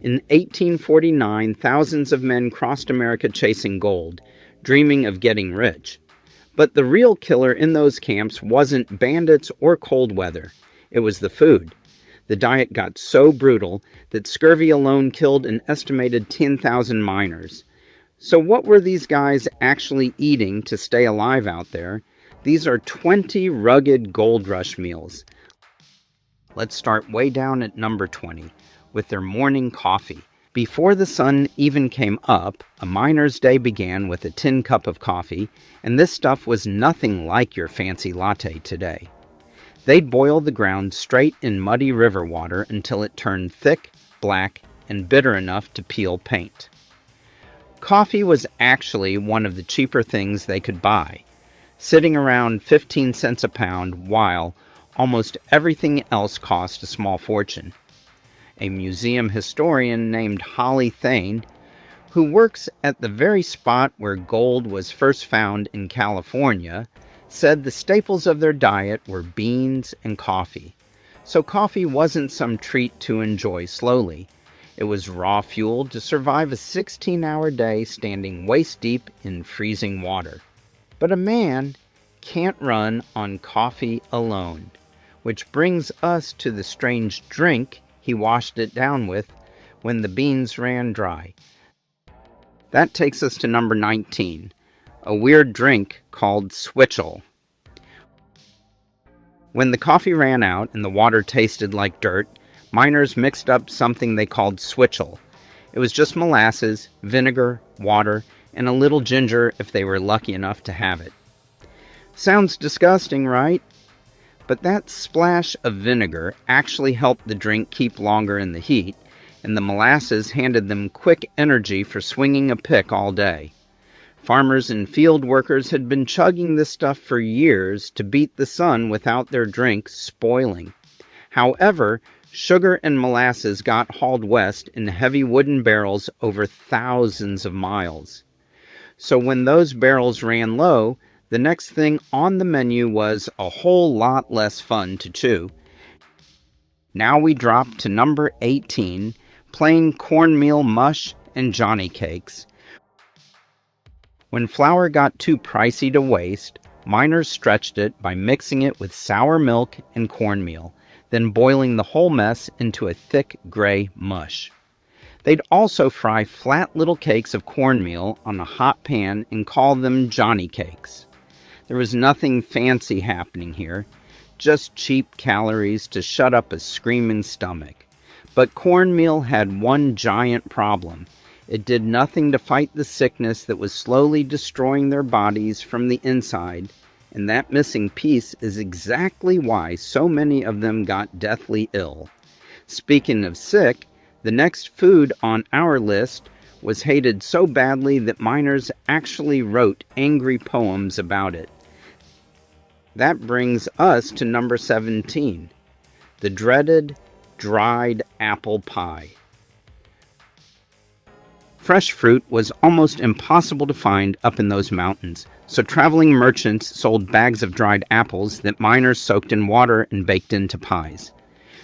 In 1849, thousands of men crossed America chasing gold, dreaming of getting rich. But the real killer in those camps wasn't bandits or cold weather. It was the food. The diet got so brutal that scurvy alone killed an estimated 10,000 miners. So what were these guys actually eating to stay alive out there? These are 20 rugged gold rush meals. Let's start way down at number 20, with their morning coffee. Before the sun even came up, a miner's day began with a tin cup of coffee, and this stuff was nothing like your fancy latte today. They'd boil the ground straight in muddy river water until it turned thick, black, and bitter enough to peel paint. Coffee was actually one of the cheaper things they could buy, sitting around 15 cents a pound, while almost everything else cost a small fortune. A museum historian named Holly Thane, who works at the very spot where gold was first found in California, said the staples of their diet were beans and coffee. So coffee wasn't some treat to enjoy slowly. It was raw fuel to survive a 16-hour day standing waist-deep in freezing water. But a man can't run on coffee alone, which brings us to the strange drink he washed it down with when the beans ran dry. That takes us to number 19, a weird drink called Switchel. When the coffee ran out and the water tasted like dirt, miners mixed up something they called Switchel. It was just molasses, vinegar, water, and a little ginger if they were lucky enough to have it. Sounds disgusting, right? But that splash of vinegar actually helped the drink keep longer in the heat, and the molasses handed them quick energy for swinging a pick all day. Farmers and field workers had been chugging this stuff for years to beat the sun without their drink spoiling. However, sugar and molasses got hauled west in heavy wooden barrels over thousands of miles. So when those barrels ran low, the next thing on the menu was a whole lot less fun to chew. Now we drop to number 18, plain cornmeal mush and Johnny cakes. When flour got too pricey to waste, miners stretched it by mixing it with sour milk and cornmeal, then boiling the whole mess into a thick gray mush. They'd also fry flat little cakes of cornmeal on a hot pan and call them Johnny cakes. There was nothing fancy happening here, just cheap calories to shut up a screaming stomach. But cornmeal had one giant problem. It did nothing to fight the sickness that was slowly destroying their bodies from the inside, and that missing piece is exactly why so many of them got deathly ill. Speaking of sick, the next food on our list was hated so badly that miners actually wrote angry poems about it. That brings us to number 17, the dreaded dried apple pie. Fresh fruit was almost impossible to find up in those mountains, so traveling merchants sold bags of dried apples that miners soaked in water and baked into pies.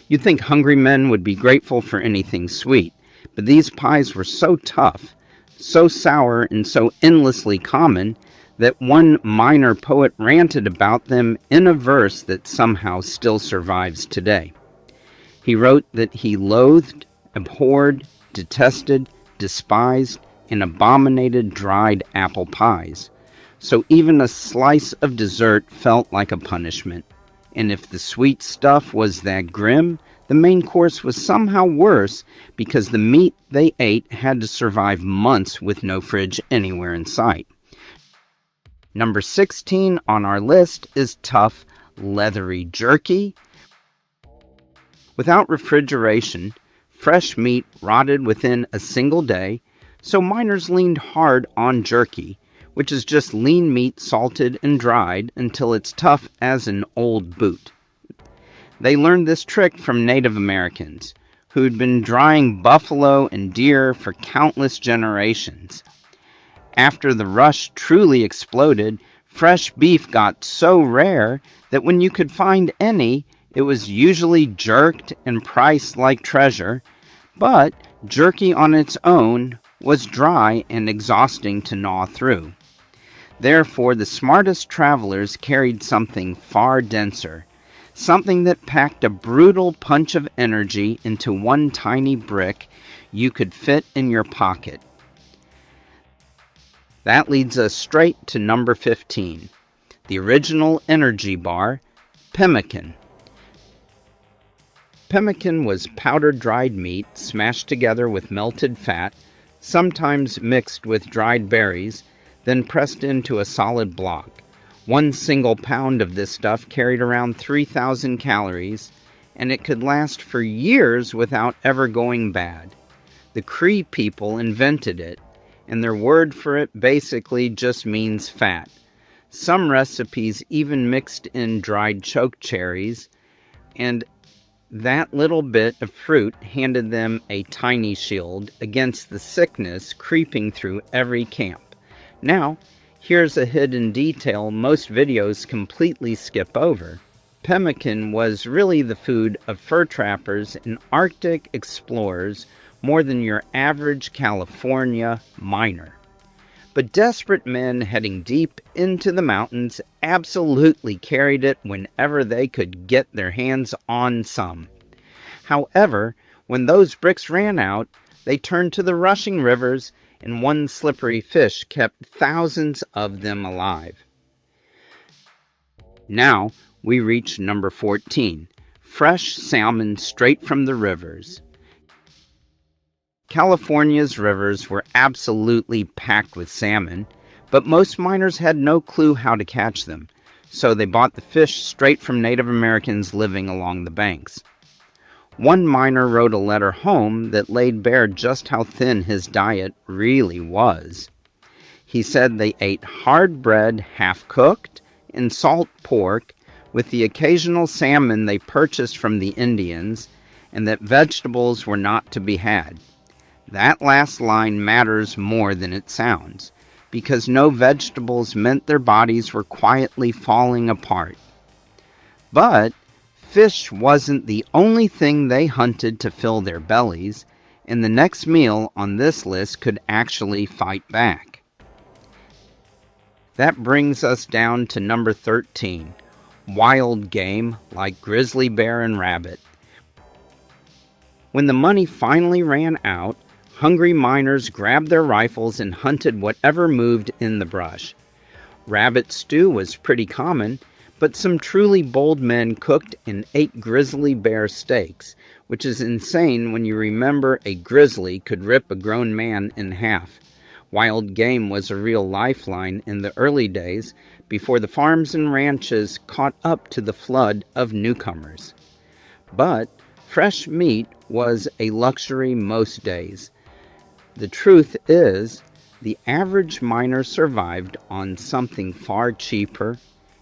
You'd think hungry men would be grateful for anything sweet, but these pies were so tough, so sour, and so endlessly common that one miner poet ranted about them in a verse that somehow still survives today. He wrote that he loathed, abhorred, detested, despised, and abominated dried apple pies. So even a slice of dessert felt like a punishment. And if the sweet stuff was that grim, the main course was somehow worse because the meat they ate had to survive months with no fridge anywhere in sight. Number 16 on our list is tough, leathery jerky. Without refrigeration, fresh meat rotted within a single day, so miners leaned hard on jerky, which is just lean meat salted and dried until it's tough as an old boot. They learned this trick from Native Americans, who'd been drying buffalo and deer for countless generations. After the rush truly exploded, fresh beef got so rare that when you could find any, it was usually jerked and priced like treasure, but Jerky on its own was dry and exhausting to gnaw through. Therefore, the smartest travelers carried something far denser, something that packed a brutal punch of energy into one tiny brick you could fit in your pocket. That leads us straight to number 15, the original energy bar, pemmican. Pemmican was powdered dried meat smashed together with melted fat, sometimes mixed with dried berries, then pressed into a solid block. 1 single pound of this stuff carried around 3,000 calories, and it could last for years without ever going bad. The Cree people invented it, and their word for it basically just means fat. Some recipes even mixed in dried choke cherries, and that little bit of fruit handed them a tiny shield against the sickness creeping through every camp. Now, here's a hidden detail most videos completely skip over. Pemmican was really the food of fur trappers and Arctic explorers more than your average California miner. But desperate men heading deep into the mountains absolutely carried it whenever they could get their hands on some. However, when those bricks ran out, they turned to the rushing rivers, and one slippery fish kept thousands of them alive. Now we reach number 14, fresh salmon straight from the rivers. California's rivers were absolutely packed with salmon, but most miners had no clue how to catch them, so they bought the fish straight from Native Americans living along the banks. One miner wrote a letter home that laid bare just how thin his diet really was. He said they ate hard bread half-cooked and salt pork with the occasional salmon they purchased from the Indians, and that vegetables were not to be had. That last line matters more than it sounds, because no vegetables meant their bodies were quietly falling apart. But fish wasn't the only thing they hunted to fill their bellies, and the next meal on this list could actually fight back. That brings us down to number 13, wild game like grizzly bear and rabbit. When the money finally ran out, hungry miners grabbed their rifles and hunted whatever moved in the brush. Rabbit stew was pretty common, but some truly bold men cooked and ate grizzly bear steaks, which is insane when you remember a grizzly could rip a grown man in half. Wild game was a real lifeline in the early days before the farms and ranches caught up to the flood of newcomers. But fresh meat was a luxury most days. The truth is, the average miner survived on something far cheaper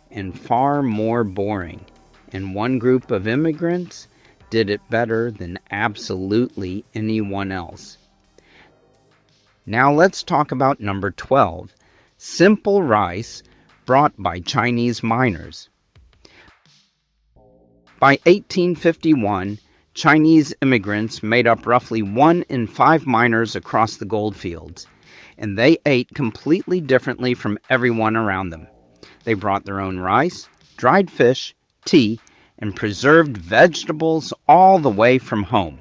and far more boring, and one group of immigrants did it better than absolutely anyone else. Now let's talk about number 12, simple rice brought by Chinese miners. By 1851, Chinese immigrants made up roughly 1 in 5 miners across the goldfields, and they ate completely differently from everyone around them. They brought their own rice, dried fish, tea, and preserved vegetables all the way from home.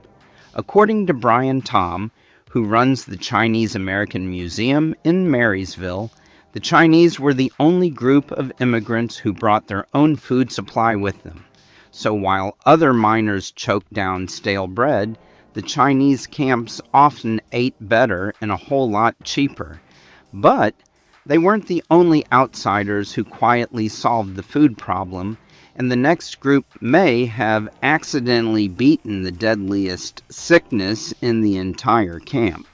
According to Brian Tom, who runs the Chinese American Museum in Marysville, the Chinese were the only group of immigrants who brought their own food supply with them. So while other miners choked down stale bread, the Chinese camps often ate better and a whole lot cheaper. But they weren't the only outsiders who quietly solved the food problem, and the next group may have accidentally beaten the deadliest sickness in the entire camp.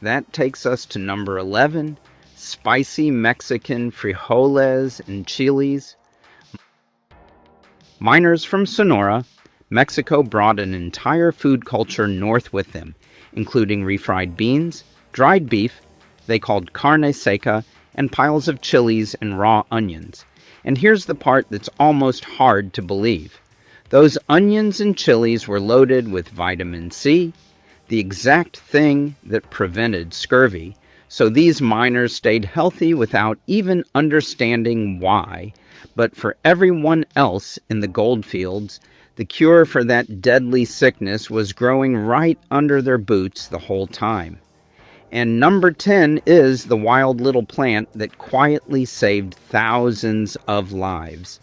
That takes us to number 11, spicy Mexican frijoles and chiles. Miners from Sonora, Mexico brought an entire food culture north with them, including refried beans, dried beef, they called carne seca, and piles of chilies and raw onions. And here's the part that's almost hard to believe. Those onions and chilies were loaded with vitamin C, the exact thing that prevented scurvy, so these miners stayed healthy without even understanding why. But for everyone else in the goldfields, the cure for that deadly sickness was growing right under their boots the whole time. And number 10 is the wild little plant that quietly saved thousands of lives.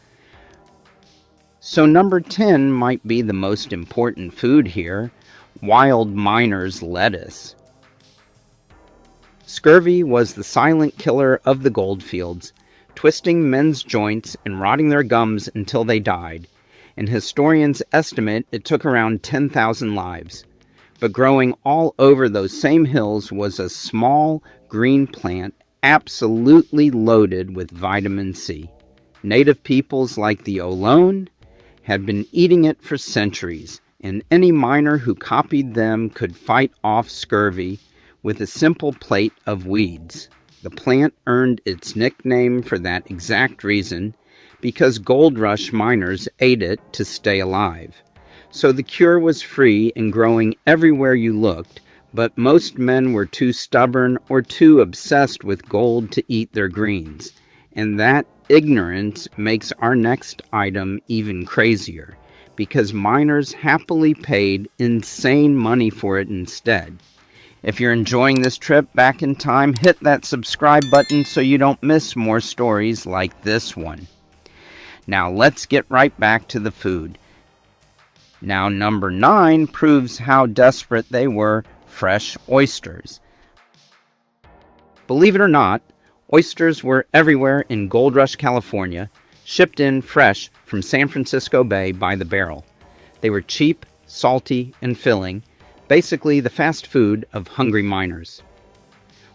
So number 10 might be the most important food here, wild miner's lettuce. Scurvy was the silent killer of the goldfields, twisting men's joints and rotting their gums until they died, and historians estimate it took around 10,000 lives. But growing all over those same hills was a small green plant absolutely loaded with vitamin C. Native peoples like the Ohlone had been eating it for centuries, and any miner who copied them could fight off scurvy with a simple plate of weeds. The plant earned its nickname for that exact reason, because gold rush miners ate it to stay alive. So the cure was free and growing everywhere you looked, but most men were too stubborn or too obsessed with gold to eat their greens. And that ignorance makes our next item even crazier, because miners happily paid insane money for it instead. If you're enjoying this trip back in time, hit that subscribe button so you don't miss more stories like this one. Now let's get right back to the food. Now number 9 proves how desperate they were, fresh oysters. Believe it or not, oysters were everywhere in Gold Rush, California, shipped in fresh from San Francisco Bay by the barrel. They were cheap, salty, and filling, basically the fast food of hungry miners.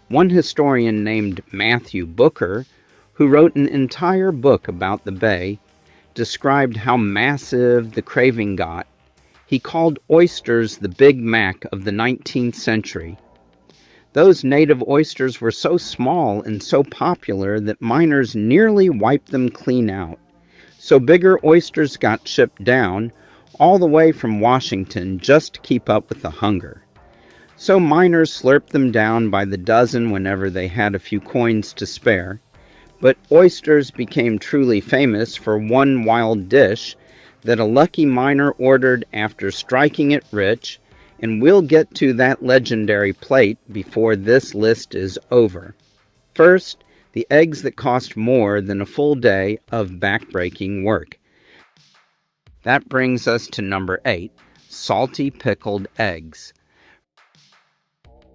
One historian named Matthew Booker, who wrote an entire book about the bay, described how massive the craving got. He called oysters the Big Mac of the 19th century. Those native oysters were so small and so popular that miners nearly wiped them clean out. So bigger oysters got shipped down, all the way from Washington, just to keep up with the hunger. So miners slurped them down by the dozen whenever they had a few coins to spare. But oysters became truly famous for one wild dish that a lucky miner ordered after striking it rich, and we'll get to that legendary plate before this list is over. First, the eggs that cost more than a full day of backbreaking work. That brings us to number 8, salty pickled eggs.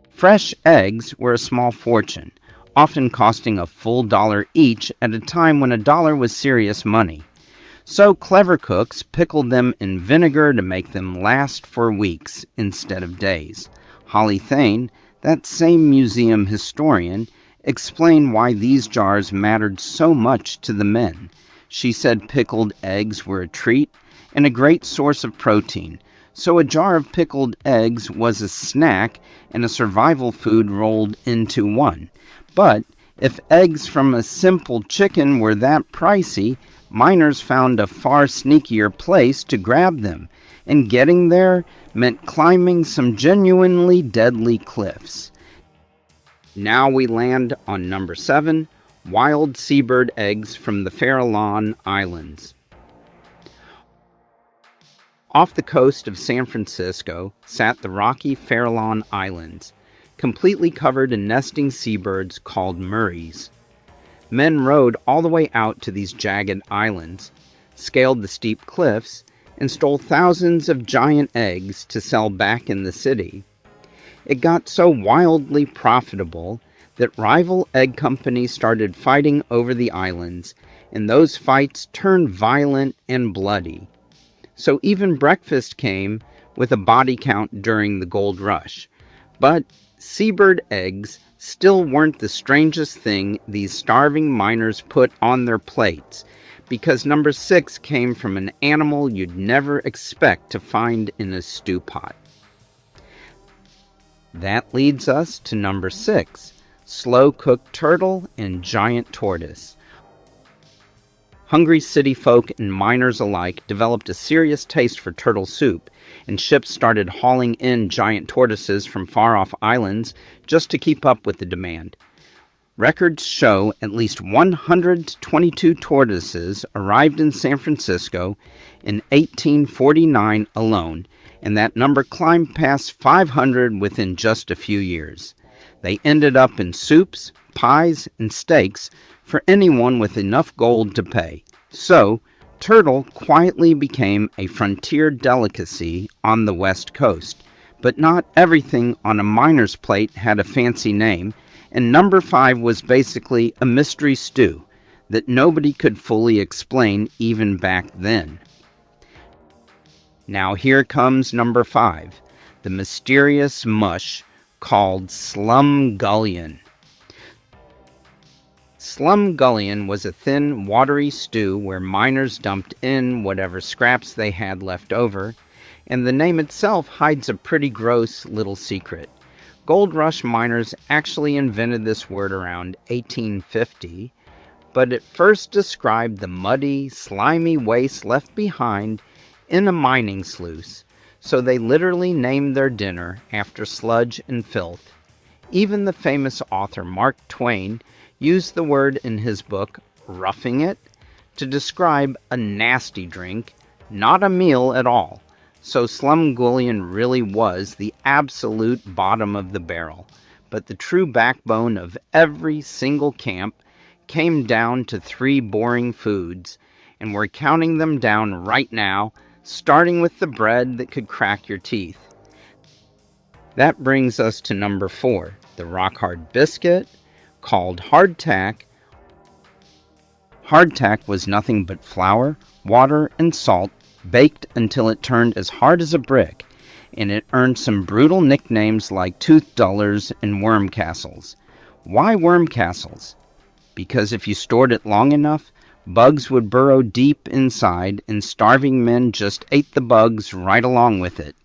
Fresh eggs were a small fortune, often costing a full $1 each at a time when $1 was serious money. So clever cooks pickled them in vinegar to make them last for weeks instead of days. Holly Thane, that same museum historian, explained why these jars mattered so much to the men. She said pickled eggs were a treat and a great source of protein, so a jar of pickled eggs was a snack and a survival food rolled into one. But if eggs from a simple chicken were that pricey, miners found a far sneakier place to grab them, and getting there meant climbing some genuinely deadly cliffs. Now we land on number 7, wild seabird eggs from the Farallon Islands. Off the coast of San Francisco sat the rocky Farallon Islands, completely covered in nesting seabirds called murreys. Men rowed all the way out to these jagged islands, scaled the steep cliffs, and stole thousands of giant eggs to sell back in the city. It got so wildly profitable that rival egg companies started fighting over the islands, and those fights turned violent and bloody. So even breakfast came with a body count during the gold rush. But seabird eggs still weren't the strangest thing these starving miners put on their plates, because number 6 came from an animal you'd never expect to find in a stew pot. That leads us to number 6, slow-cooked turtle and giant tortoise. Hungry city folk and miners alike developed a serious taste for turtle soup, and ships started hauling in giant tortoises from far-off islands just to keep up with the demand. Records show at least 122 tortoises arrived in San Francisco in 1849 alone, and that number climbed past 500 within just a few years. They ended up in soups, pies, and steaks for anyone with enough gold to pay. So, turtle quietly became a frontier delicacy on the West Coast. But not everything on a miner's plate had a fancy name, and number 5 was basically a mystery stew that nobody could fully explain even back then. Now here comes number 5, the mysterious mush called Slumgullion. Slumgullion was a thin, watery stew where miners dumped in whatever scraps they had left over, and the name itself hides a pretty gross little secret. Gold Rush miners actually invented this word around 1850, but it first described the muddy, slimy waste left behind in a mining sluice, so they literally named their dinner after sludge and filth. Even the famous author Mark Twain used the word in his book, Roughing It, to describe a nasty drink, not a meal at all. So Slumgullion really was the absolute bottom of the barrel. But the true backbone of every single camp came down to 3 boring foods, and we're counting them down right now, starting with the bread that could crack your teeth. That brings us to number 4, the rock-hard biscuit, called hardtack. Hardtack was nothing but flour, water, and salt, baked until it turned as hard as a brick, and it earned some brutal nicknames like tooth dullers and worm castles. Why worm castles? Because if you stored it long enough, bugs would burrow deep inside, and starving men just ate the bugs right along with it.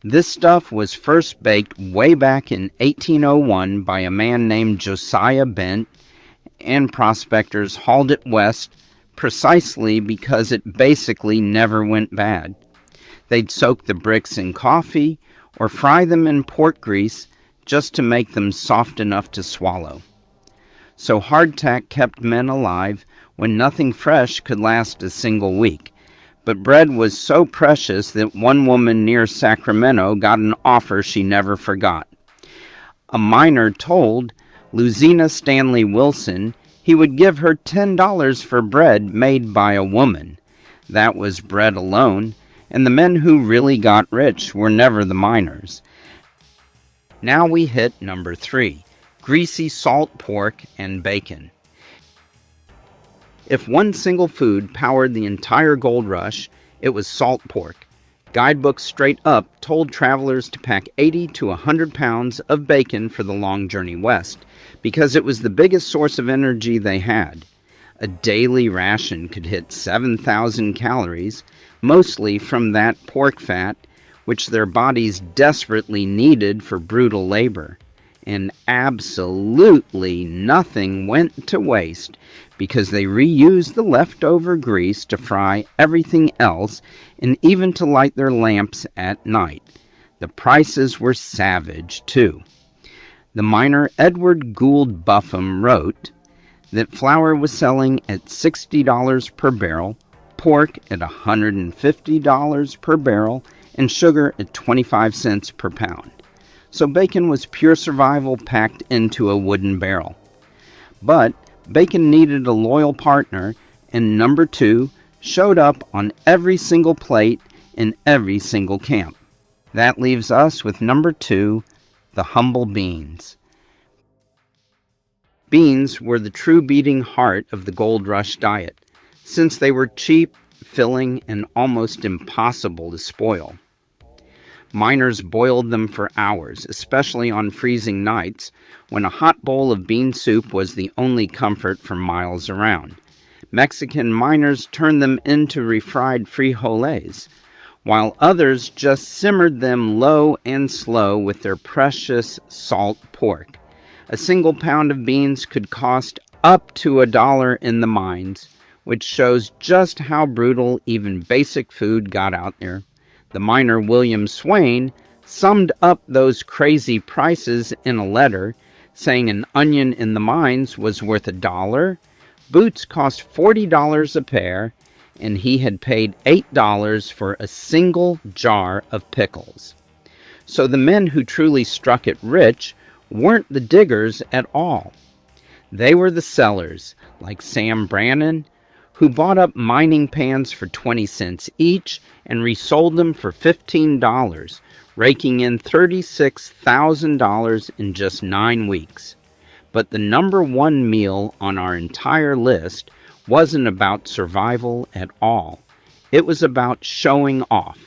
This stuff was first baked way back in 1801 by a man named Josiah Bent, and prospectors hauled it west precisely because it basically never went bad. They'd soak the bricks in coffee or fry them in pork grease just to make them soft enough to swallow. So hardtack kept men alive when nothing fresh could last a single week. But bread was so precious that one woman near Sacramento got an offer she never forgot. A miner told Luzina Stanley Wilson he would give her $10 for bread made by a woman. That was bread alone, and the men who really got rich were never the miners. Now we hit number 3, greasy salt pork and bacon. If one single food powered the entire gold rush, it was salt pork. Guidebooks straight up told travelers to pack 80 to 100 pounds of bacon for the long journey west, because it was the biggest source of energy they had. A daily ration could hit 7,000 calories, mostly from that pork fat, which their bodies desperately needed for brutal labor. And absolutely nothing went to waste, because they reused the leftover grease to fry everything else and even to light their lamps at night. The prices were savage, too. The miner Edward Gould Buffum wrote that flour was selling at $60 per barrel, pork at $150 per barrel, and sugar at 25 cents per pound. So bacon was pure survival packed into a wooden barrel. But bacon needed a loyal partner, and number 2 showed up on every single plate in every single camp. That leaves us with number 2, the humble beans. Beans were the true beating heart of the Gold Rush diet, since they were cheap, filling, and almost impossible to spoil. Miners boiled them for hours, especially on freezing nights, when a hot bowl of bean soup was the only comfort for miles around. Mexican miners turned them into refried frijoles, while others just simmered them low and slow with their precious salt pork. A single pound of beans could cost up to $1 in the mines, which shows just how brutal even basic food got out there. The miner William Swain summed up those crazy prices in a letter, saying an onion in the mines was worth $1, boots cost $40 a pair, and he had paid $8 for a single jar of pickles. So the men who truly struck it rich weren't the diggers at all. They were the sellers, like Sam Brannan, who bought up mining pans for 20 cents each and resold them for $15, raking in $36,000 in just 9 weeks. But the number one meal on our entire list wasn't about survival at all. It was about showing off.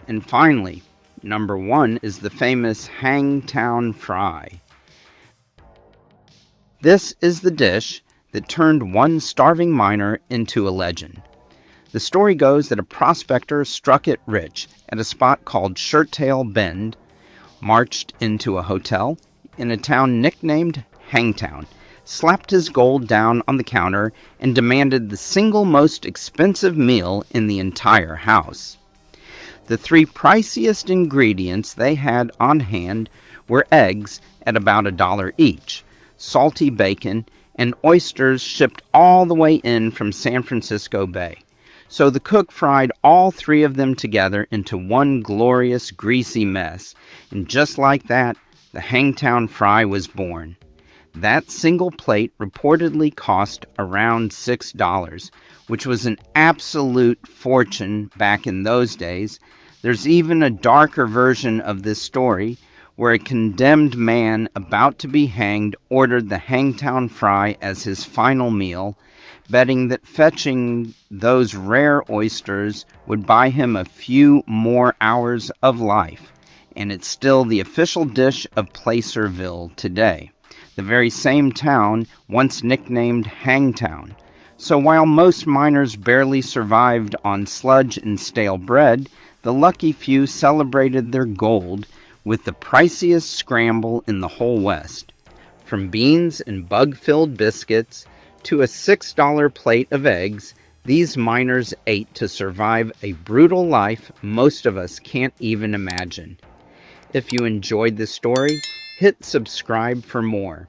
And finally, number one is the famous Hangtown Fry. This is the dish that turned one starving miner into a legend. The story goes that a prospector struck it rich at a spot called Shirttail Bend, marched into a hotel in a town nicknamed Hangtown, slapped his gold down on the counter, and demanded the single most expensive meal in the entire house. The 3 priciest ingredients they had on hand were eggs at about $1 each, salty bacon, and oysters shipped all the way in from San Francisco Bay. So the cook fried all 3 of them together into one glorious greasy mess, and just like that, the Hangtown Fry was born. That single plate reportedly cost around $6, which was an absolute fortune back in those days. There's even a darker version of this story where a condemned man about to be hanged ordered the Hangtown Fry as his final meal, betting that fetching those rare oysters would buy him a few more hours of life. And it's still the official dish of Placerville today, the very same town once nicknamed Hangtown. So while most miners barely survived on sludge and stale bread, the lucky few celebrated their gold with the priciest scramble in the whole West. From beans and bug-filled biscuits to a $6 plate of eggs, these miners ate to survive a brutal life most of us can't even imagine. If you enjoyed this story, hit subscribe for more.